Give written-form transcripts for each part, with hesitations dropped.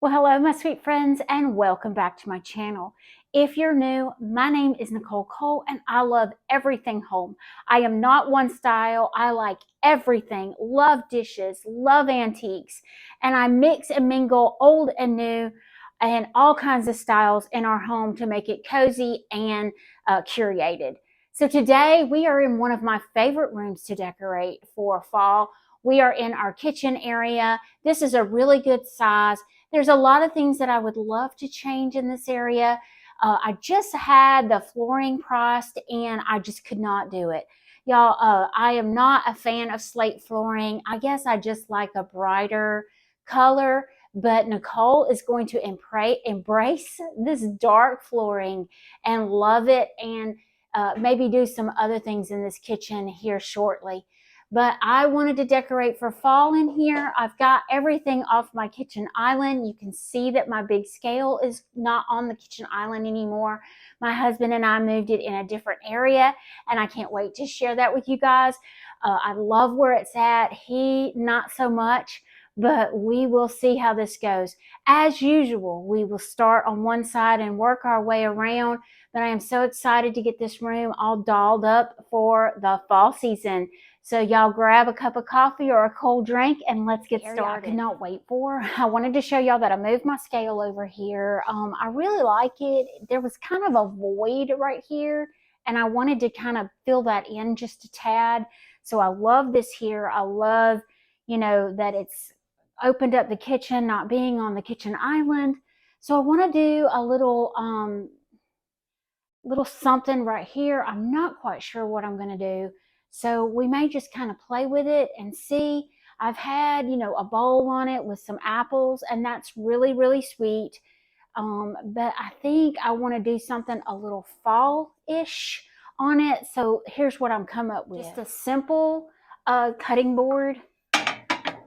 Well, hello, my sweet friends, and welcome back to my channel. If you're new, my name is Nicole Cole, and I love everything home. I am not one style. I like everything, love dishes, love antiques, and I mix and mingle old and new and all kinds of styles in our home to make it cozy and curated. So today we are in one of my favorite rooms to decorate for fall. We are in our kitchen area. This is a really good size. There's a lot of things that I would love to change in this area. I just had the flooring priced and I just could not do it. Y'all, I am not a fan of slate flooring. I guess I just like a brighter color, but Nicole is going to embrace this dark flooring and love it, and maybe do some other things in this kitchen here shortly. But I wanted to decorate for fall in here. I've got everything off my kitchen island. You can see that my big scale is not on the kitchen island anymore. My husband and I moved it in a different area, and I can't wait to share that with you guys. I love where it's at. He, not so much, but we will see how this goes. As usual, we will start on one side and work our way around, but I am so excited to get this room all dolled up for the fall season. So y'all grab a cup of coffee or a cold drink and let's get started. I could not wait for. I wanted to show y'all that I moved my scale over here. I really like it. There was kind of a void right here, and I wanted to kind of fill that in just a tad. So I love this here. I love, that it's opened up the kitchen, not being on the kitchen island. So I want to do a little something right here. I'm not quite sure what I'm going to do. So we may just kind of play with it and see. I've had, a bowl on it with some apples, and that's really, really sweet. But I think I want to do something a little fall-ish on it. So here's what I'm come up with. Just a simple cutting board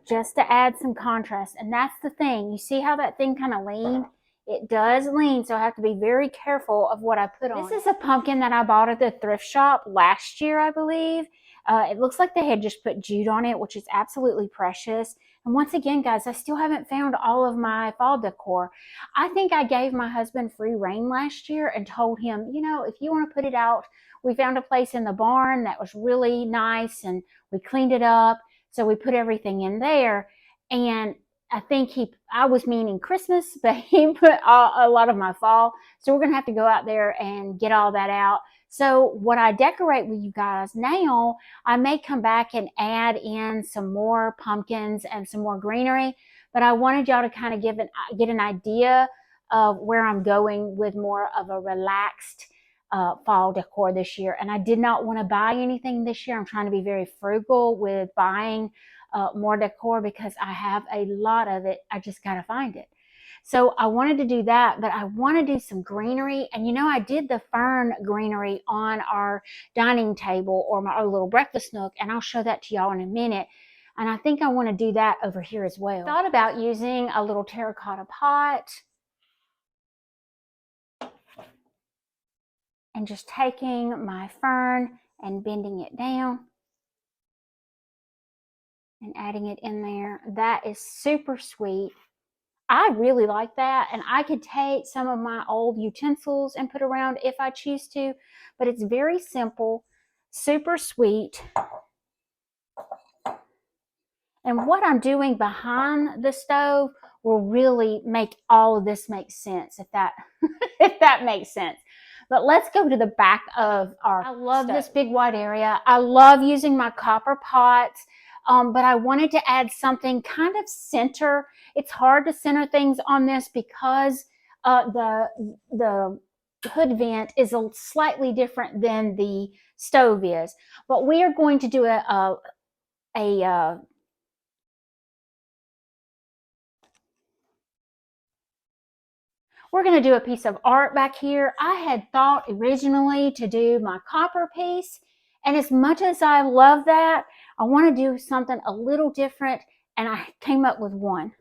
just to add some contrast. And that's the thing. You see how that thing kind of leaned? It does lean, so I have to be very careful of what I put on. This is a pumpkin that I bought at the thrift shop last year, I believe. It looks like they had just put jute on it, which is absolutely precious. And once again, guys, I still haven't found all of my fall decor. I think I gave my husband free rein last year and told him, if you want to put it out, we found a place in the barn that was really nice, and we cleaned it up. So we put everything in there, and I think I was meaning Christmas, but he put a lot of my fall. So we're going to have to go out there and get all that out. So what I decorate with you guys now, I may come back and add in some more pumpkins and some more greenery. But I wanted y'all to kind of get an idea of where I'm going with more of a relaxed fall decor this year. And I did not want to buy anything this year. I'm trying to be very frugal with buying more decor because I have a lot of it. I just got to find it. So I wanted to do that, but I want to do some greenery. And I did the fern greenery on our dining table or our little breakfast nook, and I'll show that to y'all in a minute. And I think I want to do that over here as well. I thought about using a little terracotta pot and just taking my fern and bending it down and adding it in there. That is super sweet. I really like that, and I could take some of my old utensils and put around if I choose to, but it's very simple, super sweet. And what I'm doing behind the stove will really make all of this make sense, if that if that makes sense. But let's go to the back of our I love stove. This big wide area. I love using my copper pots. But I wanted to add something kind of center. It's hard to center things on this because the hood vent is slightly different than the stove is. But we are going to do we're going to do a piece of art back here. I had thought originally to do my copper piece, and as much as I love that, I want to do something a little different, and I came up with one.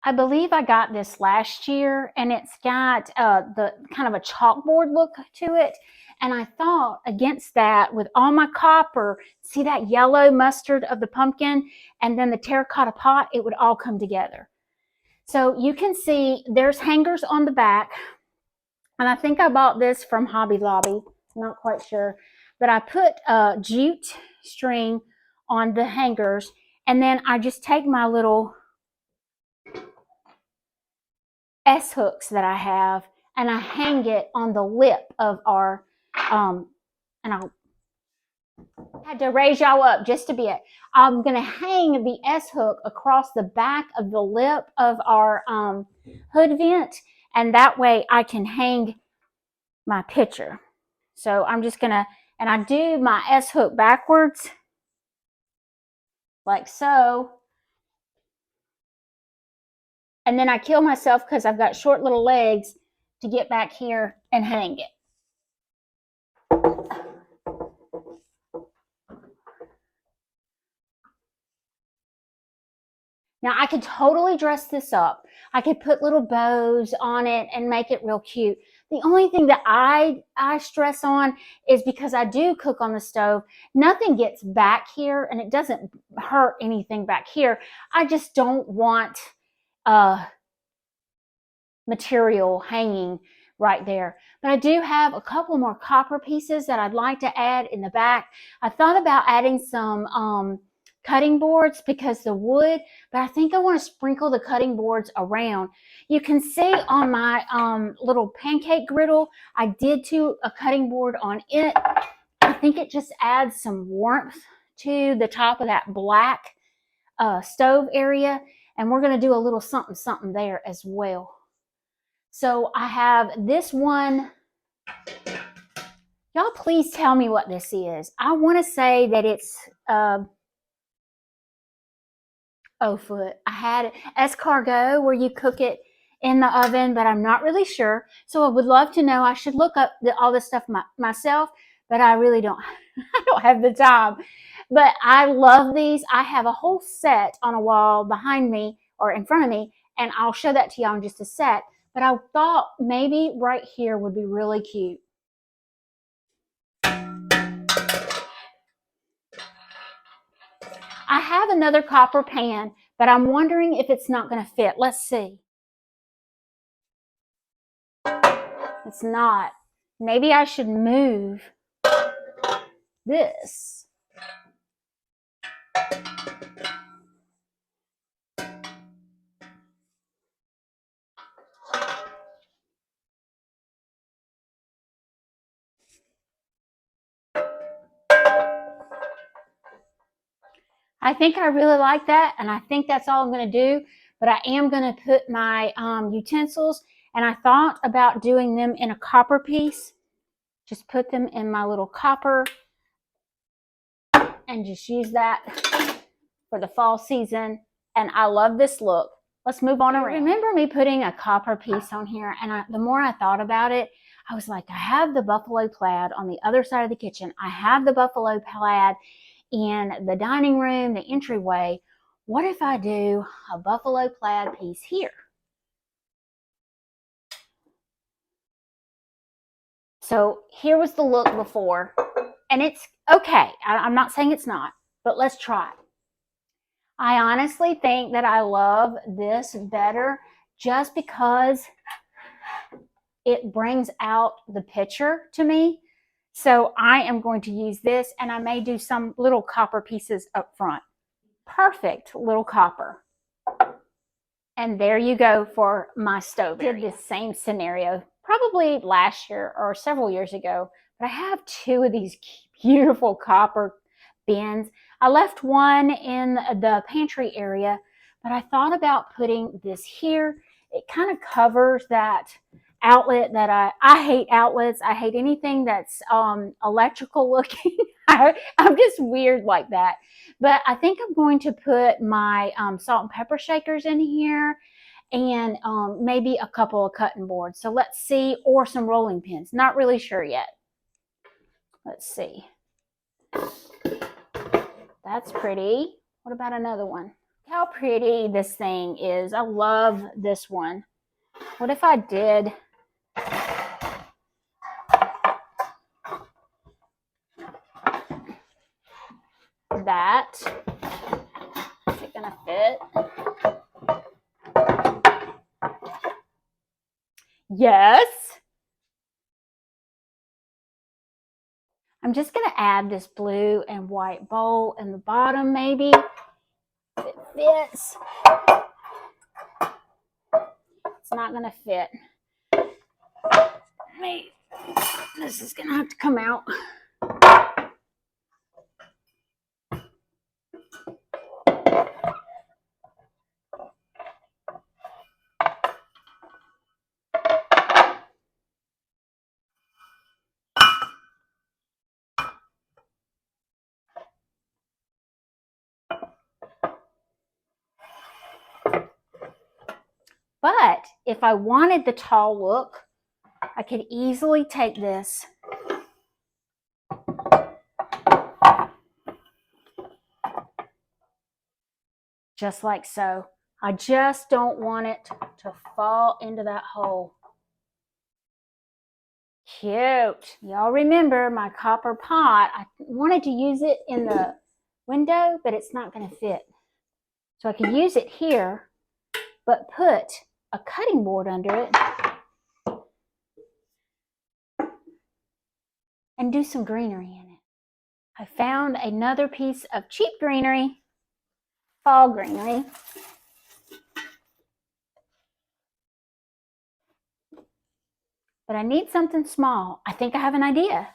I believe I got this last year, and it's got the kind of a chalkboard look to it. And I thought against that, with all my copper, see that yellow mustard of the pumpkin, and then the terracotta pot, it would all come together. So you can see there's hangers on the back. And I think I bought this from Hobby Lobby. I'm not quite sure. But I put jute string on the hangers. And then I just take my little S hooks that I have and I hang it on the lip of our, and I had to raise y'all up just a bit. I'm going to hang the S hook across the back of the lip of our hood vent. And that way I can hang my picture. So I'm just going to, and I do my S hook backwards like so. And then I kill myself because I've got short little legs to get back here and hang it. Now I could totally dress this up. I could put little bows on it and make it real cute. The only thing that I stress on is because I do cook on the stove, nothing gets back here and it doesn't hurt anything back here. I just don't want material hanging right there. But I do have a couple more copper pieces that I'd like to add in the back. I thought about adding some cutting boards because the wood, but I think I want to sprinkle the cutting boards around. You can see on my little pancake griddle, I did a cutting board on it. I think it just adds some warmth to the top of that black stove area, and we're going to do a little something something there as well. So I have this one. Y'all please tell me what this is. I want to say that it's foot. I had escargot where you cook it in the oven, but I'm not really sure. So I would love to know. I should look up all this stuff myself, but I really don't. I don't have the time. But I love these. I have a whole set on a wall behind me or in front of me, and I'll show that to y'all in just a sec. But I thought maybe right here would be really cute. I have another copper pan, but I'm wondering if it's not going to fit. Let's see. It's not. Maybe I should move this. I think I really like that, and I think that's all I'm going to do, but I am going to put my utensils, and I thought about doing them in a copper piece. Just put them in my little copper and just use that for the fall season, and I love this look. Let's move on around. Remember me putting a copper piece on here, and the more I thought about it, I was like, I have the buffalo plaid on the other side of the kitchen. I have the buffalo plaid in the dining room, the entryway. What if I do a buffalo plaid piece here? So here was the look before, and it's okay. I'm not saying it's not, but let's try it. I honestly think that I love this better just because it brings out the picture to me. So I am going to use this, and I may do some little copper pieces up front. Perfect little copper. And there you go for my stove. I did this same scenario probably last year or several years ago, but I have two of these beautiful copper bins. I left one in the pantry area, but I thought about putting this here. It kind of covers that outlet that I hate outlets. I hate anything that's electrical looking. I'm just weird like that. But I think I'm going to put my salt and pepper shakers in here and maybe a couple of cutting boards. So let's see, or some rolling pins. Not really sure yet. Let's see. That's pretty. What about another one? How pretty this thing is. I love this one. What if I did that? Is it gonna fit? Yes. I'm just going to add this blue and white bowl in the bottom, maybe. If it fits. It's not going to fit. This is going to have to come out. But if I wanted the tall look, I could easily take this just like so. I just don't want it to fall into that hole. Cute. Y'all remember my copper pot. I wanted to use it in the window, but it's not going to fit. So I could use it here, but put a cutting board under it and do some greenery in it. I found another piece of cheap greenery, fall greenery. But I need something small. I think I have an idea.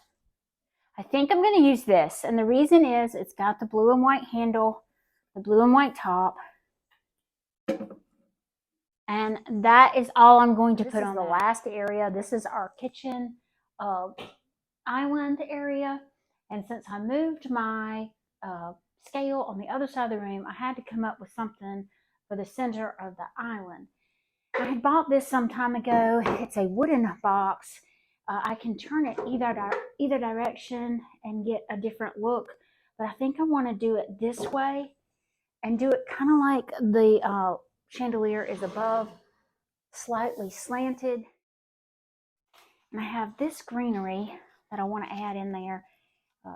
I think I'm going to use this. And the reason is it's got the blue and white handle, the blue and white top. And that is all I'm going to put on the last area. This is our kitchen island area. And since I moved my scale on the other side of the room, I had to come up with something for the center of the island. I had bought this some time ago. It's a wooden box. I can turn it either direction and get a different look. But I think I want to do it this way and do it kind of like the chandelier is above, slightly slanted. And I have this greenery that I want to add in there.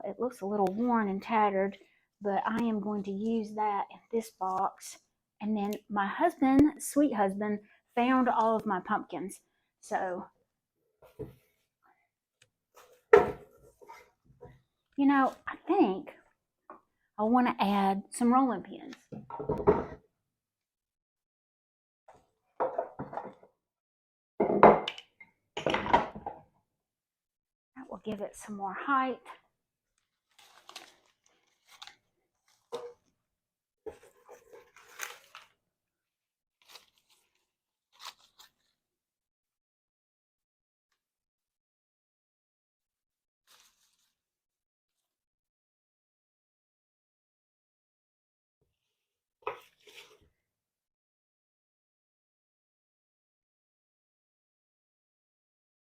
It looks a little worn and tattered, but I am going to use that in this box. And then my husband, sweet husband, found all of my pumpkins. So, you know, I think I want to add some rolling pins. That will give it some more height.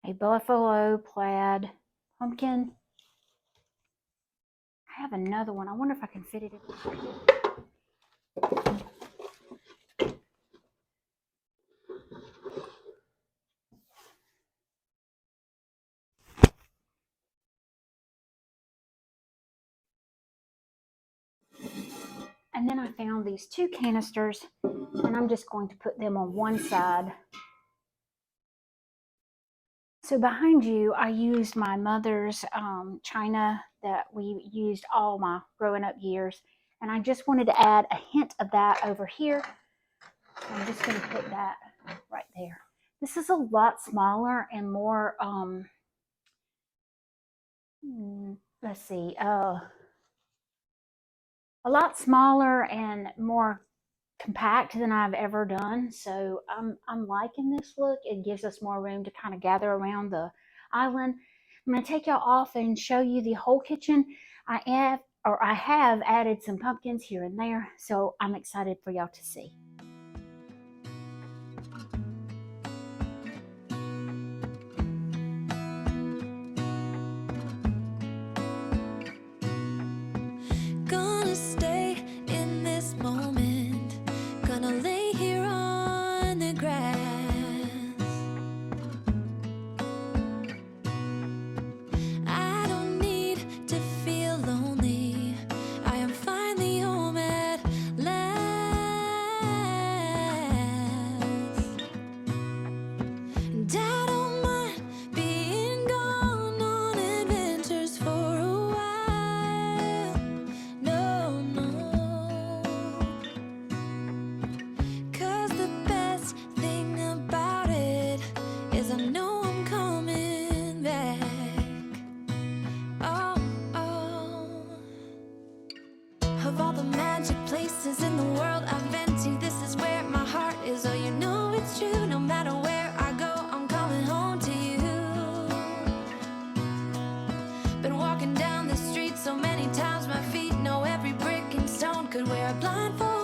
A buffalo plaid pumpkin. I have another one. I wonder if I can fit it in. And then I found these two canisters, and I'm just going to put them on one side. So behind you, I used my mother's china that we used all my growing up years. And I just wanted to add a hint of that over here. I'm just going to put that right there. This is a lot smaller and more, let's see, a lot smaller and more compact than I've ever done. So I'm liking this look. It gives us more room to kind of gather around the island. I'm going to take y'all off and show you the whole kitchen. I have added some pumpkins here and there, so I'm excited for y'all to see. Gonna stay in this moment, gonna lay here on the grass. I don't need to feel lonely, I am finally home at last. Of all the magic places in the world I've been to, this is where my heart is. Oh, you know it's true. No matter where I go, I'm coming home to you. Been walking down the street so many times, my feet know every brick and stone. Could wear a blindfold